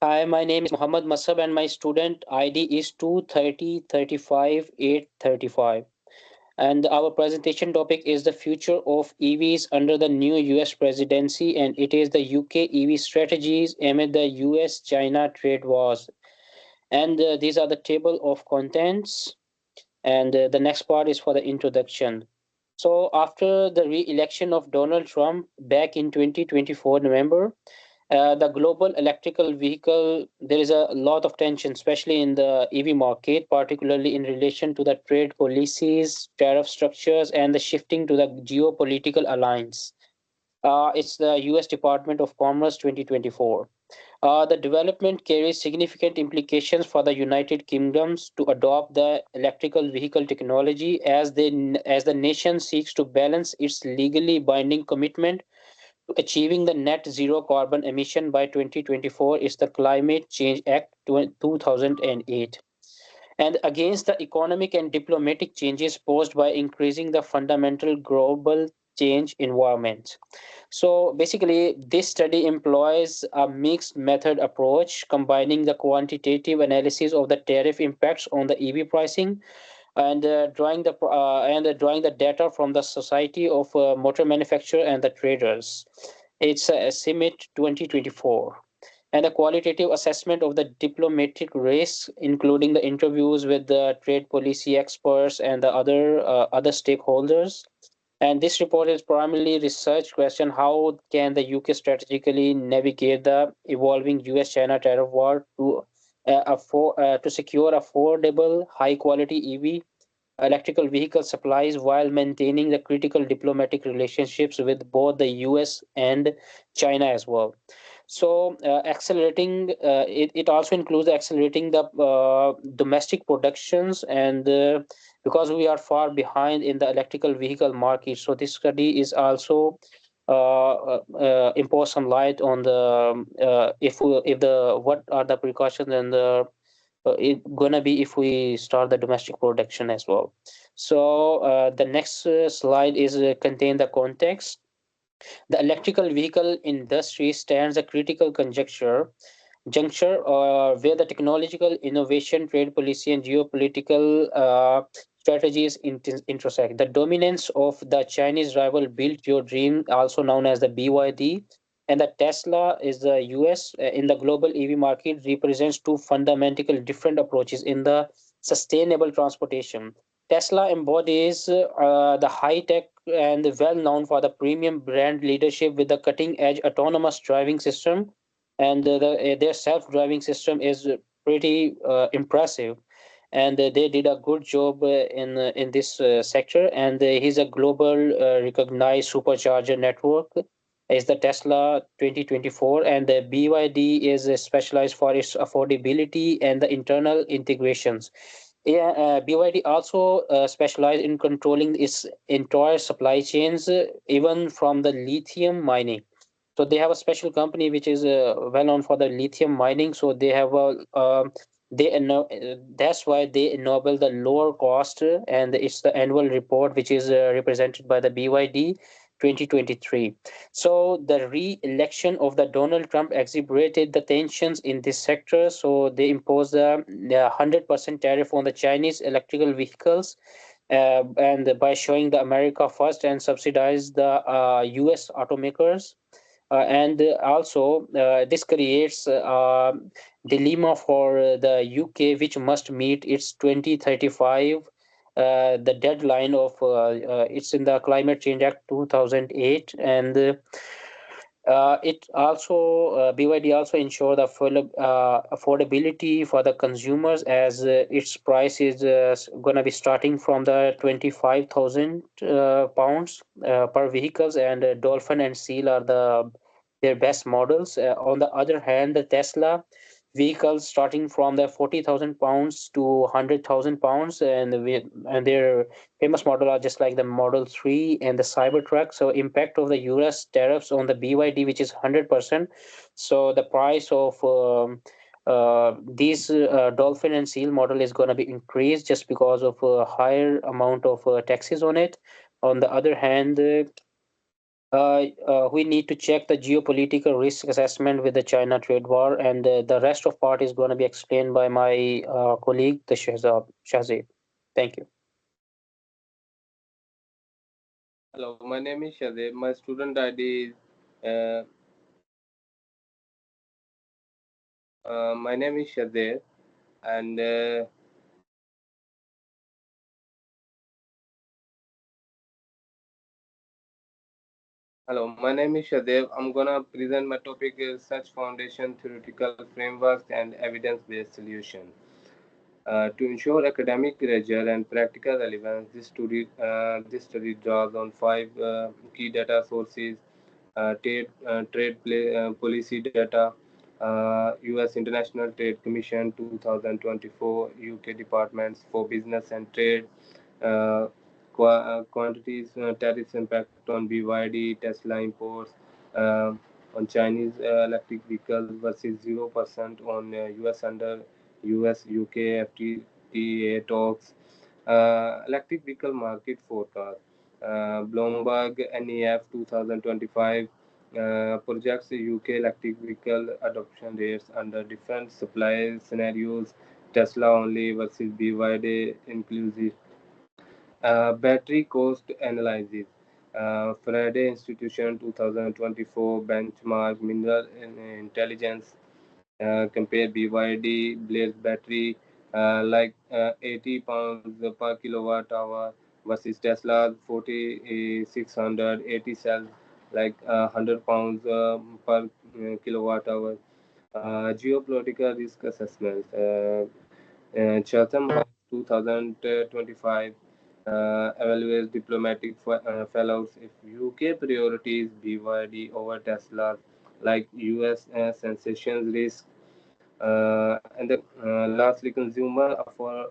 Hi, my name is Muhammad Masab and my student ID is 230 35 835. And our presentation topic is the future of EVs under the new US presidency, and it is the UK EV strategies amid the US China trade wars. And these are the table of contents. And the next part is for the introduction. So, after the re election of Donald Trump back in 2024 November, the global electrical vehicle, there is a lot of tension, especially in the EV market, particularly in relation to the trade policies, tariff structures, and the shifting to the geopolitical alliance. It's the US Department of Commerce 2024. The development carries significant implications for the United Kingdoms to adopt the electrical vehicle technology as the nation seeks to balance its legally binding commitment to achieving the net zero carbon emission by 2024 is the Climate Change Act 2008, and against the economic and diplomatic changes posed by increasing the fundamental global change environment. So basically, this study employs a mixed method approach, combining the quantitative analysis of the tariff impacts on the EV pricing and drawing the data from the Society of Motor Manufacturer and the Traders. It's CIMIT 2024. And a qualitative assessment of the diplomatic risk, including the interviews with the trade policy experts and the other stakeholders. And this report is primarily research question: how can the UK strategically navigate the evolving US-China tariff war to secure affordable, high-quality EV electrical vehicle supplies while maintaining the critical diplomatic relationships with both the US and China as well. So, it also includes accelerating the domestic productions, and because we are far behind in the electrical vehicle market, so this study is also impose some light on the if the what are the precautions and the it gonna be if we start the domestic production as well. So the next slide is contain the context. The electrical vehicle industry stands a critical juncture where the technological innovation, trade policy, and geopolitical strategies intersect. The dominance of the Chinese rival Build Your Dream, also known as the BYD, and the Tesla is the US in the global EV market, represents two fundamental different approaches in the sustainable transportation. Tesla embodies the high tech and well known for the premium brand leadership with the cutting edge autonomous driving system, and their self driving system is pretty impressive, and they did a good job in this sector, and he's a global recognized supercharger network is the Tesla 2024, and the BYD is specialized for its affordability and the internal integrations. Yeah, BYD also specialized in controlling its entire supply chains, even from the lithium mining. So they have a special company which is well known for the lithium mining. So they have a that's why they enable the lower cost, and it's the annual report which is represented by the BYD 2023. So the re-election of the Donald Trump exacerbated the tensions in this sector. So they imposed a 100% tariff on the Chinese electrical vehicles, and by showing the America first and subsidize the US automakers. And also, this creates a dilemma for the UK, which must meet its 2035 the deadline of it's in the Climate Change Act 2008, and it also BYD also ensure the full affordability for the consumers, as its price is going to be starting from the 25,000 pounds per vehicles, and Dolphin and Seal are their best models. On the other hand, the Tesla vehicles starting from the 40,000 pounds to 100,000 pounds, and their famous model are just like the Model 3 and the Cybertruck. So impact of the US tariffs on the BYD, which is 100%. So the price of these Dolphin and Seal model is going to be increased just because of a higher amount of taxes on it. On the other hand, We need to check the geopolitical risk assessment with the China trade war, and the rest of part is going to be explained by my colleague, the Shahzad. Thank you. Hello, my name is Shadeb. My student ID is uh, my name is Shadeb, and hello, my name is Shadeb. I'm gonna present my topic is such foundation, theoretical frameworks, and evidence-based solution. To ensure academic rigor and practical relevance, this study draws on five key data sources: policy data, U.S. International Trade Commission 2024, UK Departments for Business and Trade, uh, quantities, tariffs impact on BYD, Tesla imports, on Chinese electric vehicles versus 0% on US under US UK FTA talks, electric vehicle market forecast. Bloomberg NEF 2025 projects UK electric vehicle adoption rates under different supply scenarios, Tesla only versus BYD inclusive. Battery cost analysis. Friday Institution 2024 benchmark mineral intelligence compare BYD Blaze battery like 80 pounds per kilowatt hour versus Tesla's 4680 cells like 100 pounds per kilowatt hour. Geopolitical risk assessment. Chatham House 2025 evaluates diplomatic fellows if UK priorities BYD over Tesla, like US sensations risk, and lastly, consumer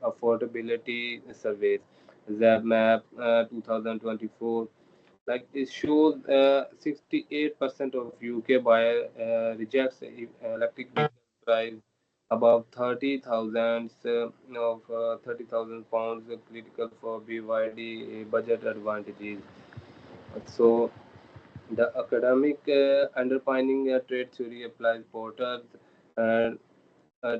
affordability surveys. ZMAP 2024, like it shows 68% of UK buyer rejects electric vehicle price above 30,000 of 30,000 pounds critical for BYD budget advantages. So the academic underpinning trade theory applies Porter uh,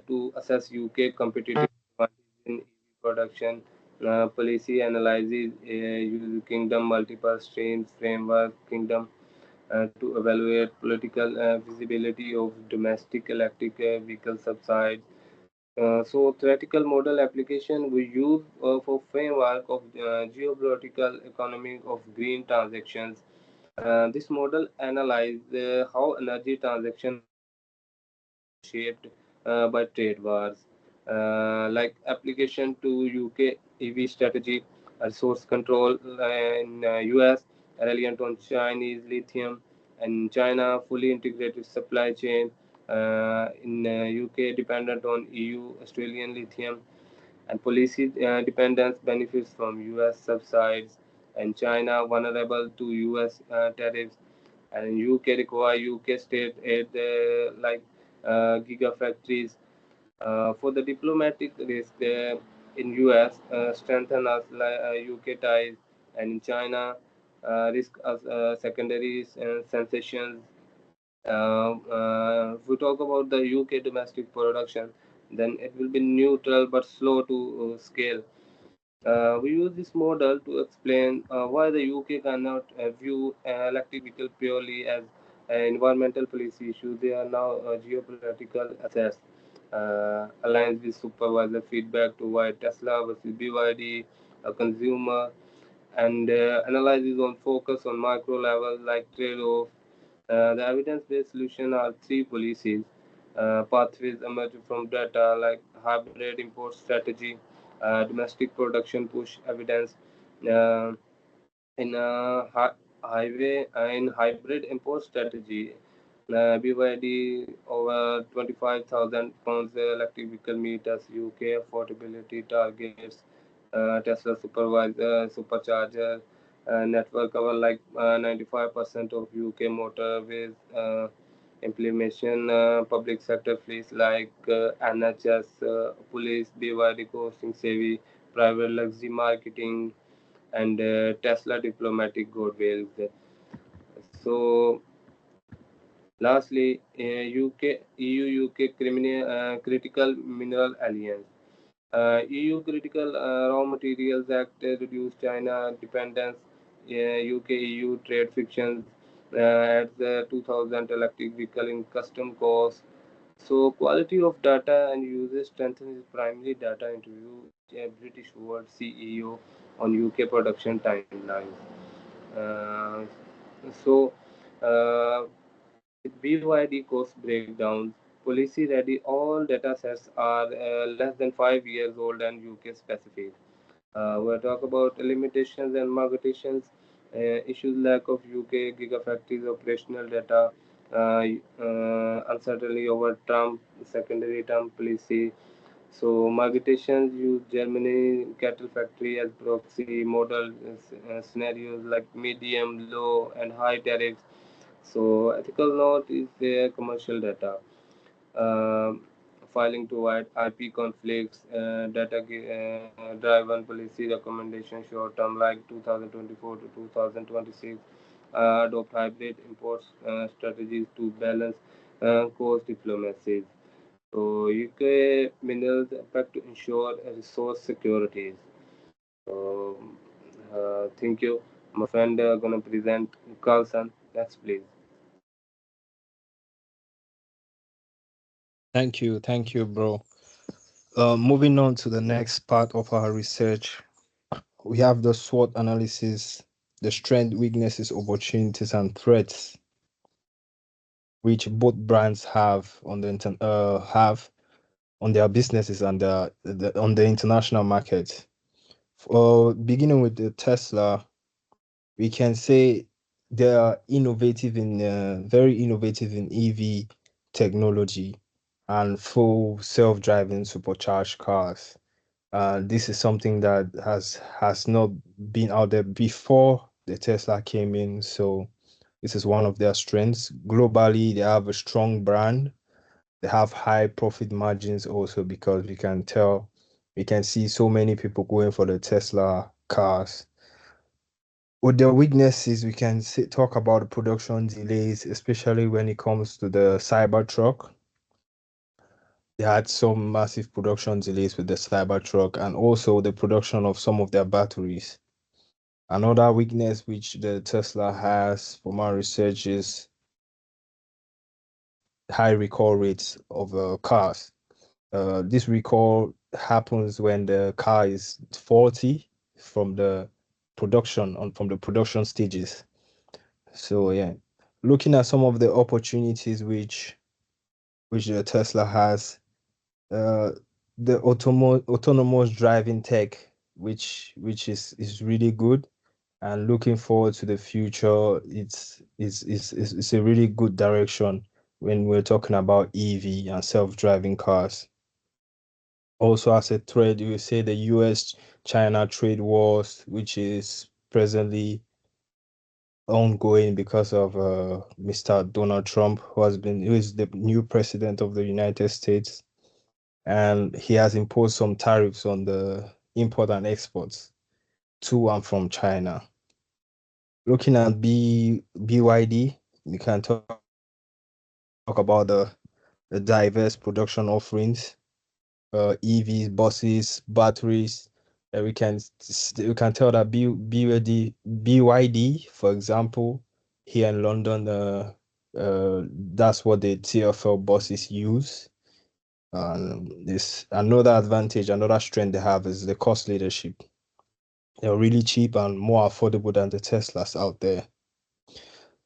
to assess UK competitive advantage in EV production. Policy analysis use kingdom multiple streams framework kingdom to evaluate political feasibility of domestic electric vehicle subsidies. So theoretical model application we use for framework of geopolitical economic of green transactions. This model analyze how energy transactions shaped by trade wars, like application to UK EV strategy, resource control in US, reliant on Chinese lithium, and China fully integrated supply chain. In UK, dependent on EU Australian lithium, and policy dependence benefits from US subsidies, and China vulnerable to US tariffs, and UK require UK state aid like gigafactories. For the diplomatic risk in US, strengthen us UK ties, and in China, risk as secondary sensations. If we talk about the UK domestic production, then it will be neutral but slow to scale. We use this model to explain why the UK cannot view electric vehicle purely as an environmental policy issue. They are now geopolitical assets. Aligns with supervisor feedback to why Tesla versus BYD, a consumer, and analysis on focus on micro level like trade-off. The evidence-based solution are three policies. Pathways emerge from data like hybrid import strategy, domestic production push evidence, uh, in in hybrid import strategy. BYD over 25,000 pounds electric vehicle meters UK affordability targets. Tesla supercharger network cover like 95% of UK motorways. Implementation public sector fleets like NHS, police, BYD costing savvy, private luxury marketing, and Tesla diplomatic goodwill. So lastly, UK EU UK Critical Mineral Alliance. EU Critical Raw Materials Act reduced China dependence. UK EU trade frictions at the 2000 electric vehicle in custom costs. So quality of data and usage strengthens primary data interview a British World CEO on UK production timelines. Uh, so uh, with BYD cost breakdowns, policy ready, all data sets are less than 5 years old and UK specific. We'll talk about limitations and marketations, issues lack of UK gigafactories operational data, uncertainty over Trump secondary term policy. So marketations use Germany cattle factory as proxy model scenarios like medium, low, and high tariffs. So ethical note is their commercial data. Um, Filing to avoid IP conflicts, data driven policy recommendations short term like 2024 to 2026, adopt hybrid import strategies to balance cost diplomacies. So UK minerals impact to ensure resource security. So thank you. My friend gonna present Carlson. Next, please. Thank you, bro. Moving on to the next part of our research, we have the SWOT analysis, the strength, weaknesses, opportunities, and threats which both brands have on their businesses and on the international market. Beginning with the Tesla, we can say they are very innovative in EV technology and full self-driving supercharged cars. This is something that has not been out there before the Tesla came in. So this is one of their strengths. Globally, they have a strong brand. They have high profit margins also because we can see so many people going for the Tesla cars. With their weaknesses, we can talk about the production delays, especially when it comes to the Cybertruck. They had some massive production delays with the Cybertruck and also the production of some of their batteries. Another weakness which the Tesla has from our research is high recall rates of cars. This recall happens when the car is faulty from the production stages. So yeah, looking at some of the opportunities which the Tesla has, uh, the autonomous driving tech, which is really good, and looking forward to the future. It's a really good direction when we're talking about EV and self-driving cars. Also, as a threat, you say the US-China trade wars, which is presently ongoing because of Mr. Donald Trump, who is the new president of the United States, and he has imposed some tariffs on the import and exports to and from China. Looking at BYD, we can talk about the diverse production offerings, EVs, buses, batteries. We can tell that BYD, for example, here in London, that's what the TfL buses use. This another advantage, another strength they have is the cost leadership. They're really cheap and more affordable than the Teslas out there.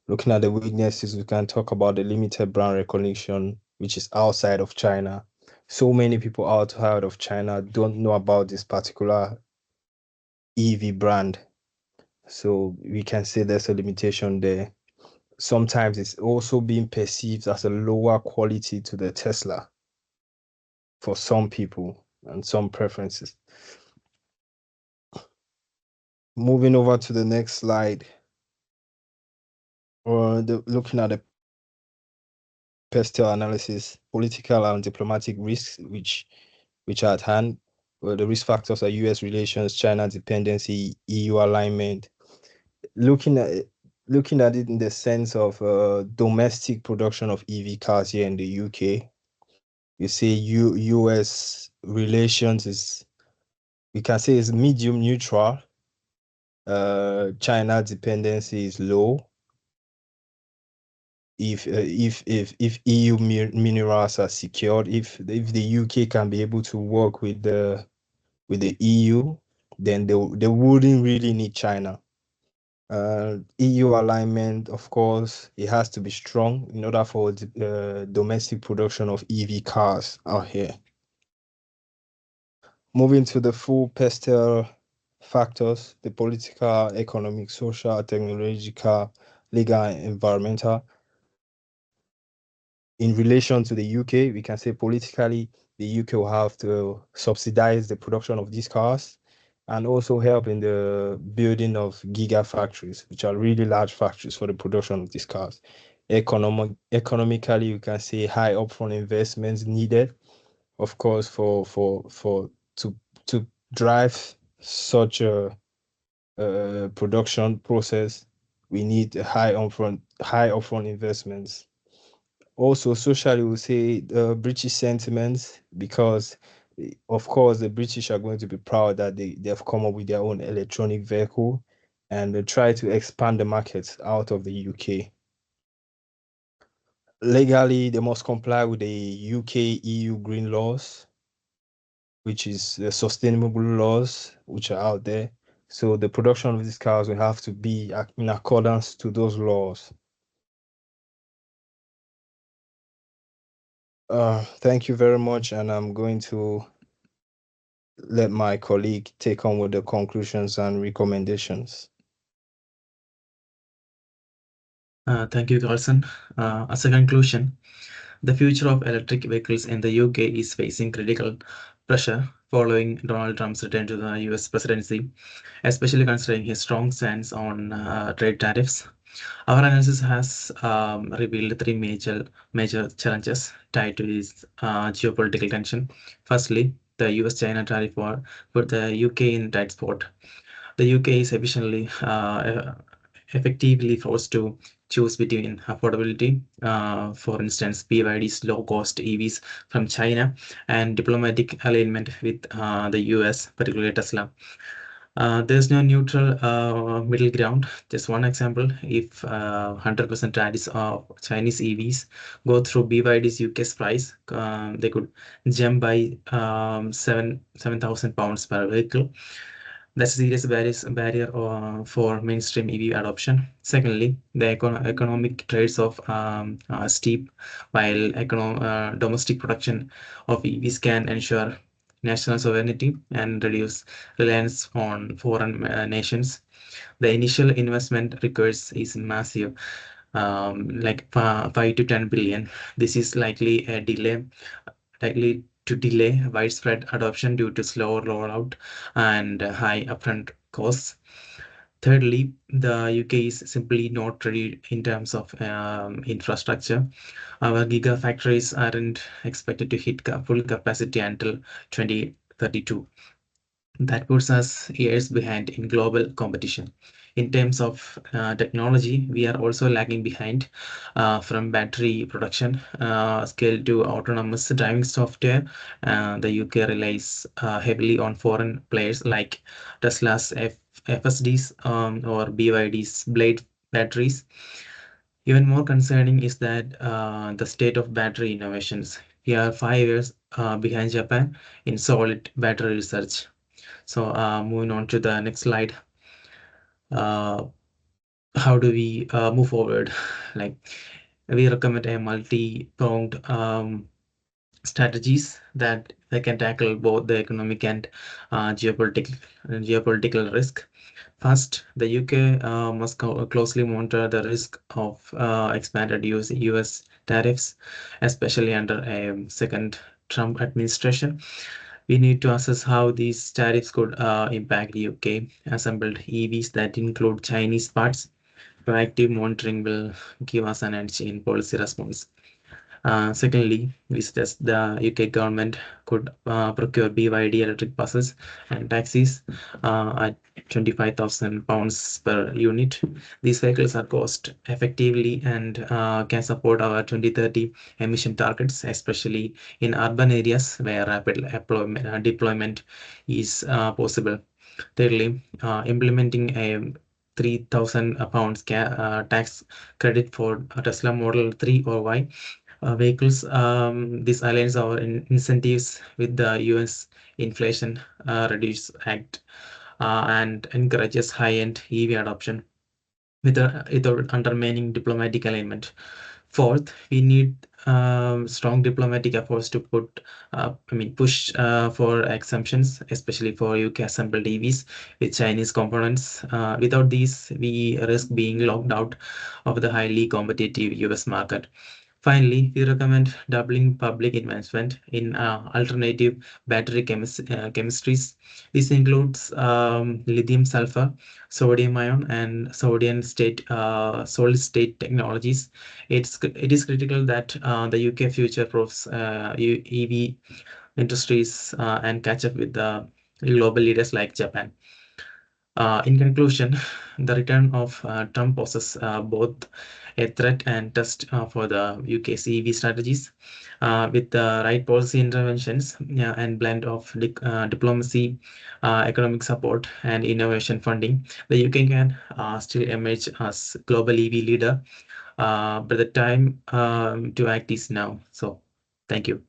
Looking at the weaknesses, we can talk about the limited brand recognition, which is outside of China. So many people outside of China don't know about this particular EV brand. So we can say there's a limitation there. Sometimes it's also being perceived as a lower quality to the Tesla for some people and some preferences. Moving over to the next slide, looking at the pestle analysis, political and diplomatic risks, which are at hand. Well, the risk factors are US relations, China dependency, EU alignment. Looking at looking at it in the sense of domestic production of EV cars here in the UK, you say US relations is, we can say, is medium neutral. China dependency is low. If EU minerals are secured, if the UK can be able to work with the EU, then they wouldn't really need China. EU alignment, of course, it has to be strong in order for the domestic production of EV cars out here. Moving to the full pastel factors, the political, economic, social, technological, legal, and environmental. In relation to the UK, we can say politically, the UK will have to subsidize the production of these cars and also help in the building of gigafactories, which are really large factories for the production of these cars. Economically, you can say high upfront investments needed, of course, for to drive such a production process. We need high upfront investments. Also, socially, we say the British sentiments, because of course the British are going to be proud that they've come up with their own electronic vehicle, and they try to expand the markets out of the UK. Legally, they must comply with the UK EU green laws, which is the sustainable laws which are out there. So the production of these cars will have to be in accordance to those laws. Thank you very much, and I'm going to let my colleague take on with the conclusions and recommendations. Thank you, Carlson. As a conclusion, the future of electric vehicles in the UK is facing critical pressure following Donald Trump's return to the US presidency, especially considering his strong stance on trade tariffs. Our analysis has revealed three major challenges tied to this geopolitical tension. Firstly, the US-China tariff war put the UK in a tight spot. The UK is effectively forced to choose between affordability, for instance, BYD's low-cost EVs from China, and diplomatic alignment with the US, particularly Tesla. There's no neutral middle ground. Just one example, if 100% tariffs of Chinese EVs go through BYD's UK's price, they could jump by 7,000 pounds per vehicle. That's a serious barrier for mainstream EV adoption. Secondly, the economic trades of steep, while domestic production of EVs can ensure national sovereignty and reduce reliance on foreign nations. The initial investment requires is massive, like 5 to 10 billion. This is likely to delay widespread adoption due to slower rollout and high upfront costs. Thirdly, the UK is simply not ready in terms of infrastructure. Our gigafactories aren't expected to hit full capacity until 2032. That puts us years behind in global competition. In terms of technology, we are also lagging behind, from battery production scale to autonomous driving software. The UK relies heavily on foreign players like Tesla's FSDs, or BYD's Blade batteries. Even more concerning is that the state of battery innovations. We are 5 years behind Japan in solid battery research. So moving on to the next slide. Uh, how do we move forward? Like, we recommend a multi-pronged strategies that they can tackle both the economic and geopolitical risk. First, the UK must closely monitor the risk of expanded US tariffs, especially under a second Trump administration. We need to assess how these tariffs could impact UK assembled EVs that include Chinese parts. Proactive monitoring will give us an edge in policy response. Secondly, we suggest the UK government could procure BYD electric buses and taxis at £25,000 per unit. These vehicles are cost effectively and can support our 2030 emission targets, especially in urban areas where rapid deployment is possible. Thirdly, implementing a £3,000 tax credit for a Tesla Model 3 or Y vehicles. This aligns our incentives with the US Inflation Reduce Act and encourages high-end EV adoption without undermining diplomatic alignment. Fourth, we need strong diplomatic efforts to push for exemptions, especially for UK assembled EVs with Chinese components. Without these, we risk being locked out of the highly competitive US market. Finally, we recommend doubling public investment in alternative battery chemistries. This includes lithium sulfur, sodium ion, and sodium state solid state technologies. It is critical that the UK future proofs EV industries and catch up with the global leaders like Japan. In conclusion, the return of Trump poses both a threat and test for the UK's EV strategies. With the right policy interventions, yeah, and blend of diplomacy, economic support, and innovation funding, the UK can still emerge as global EV leader. But the time to act is now. So, thank you.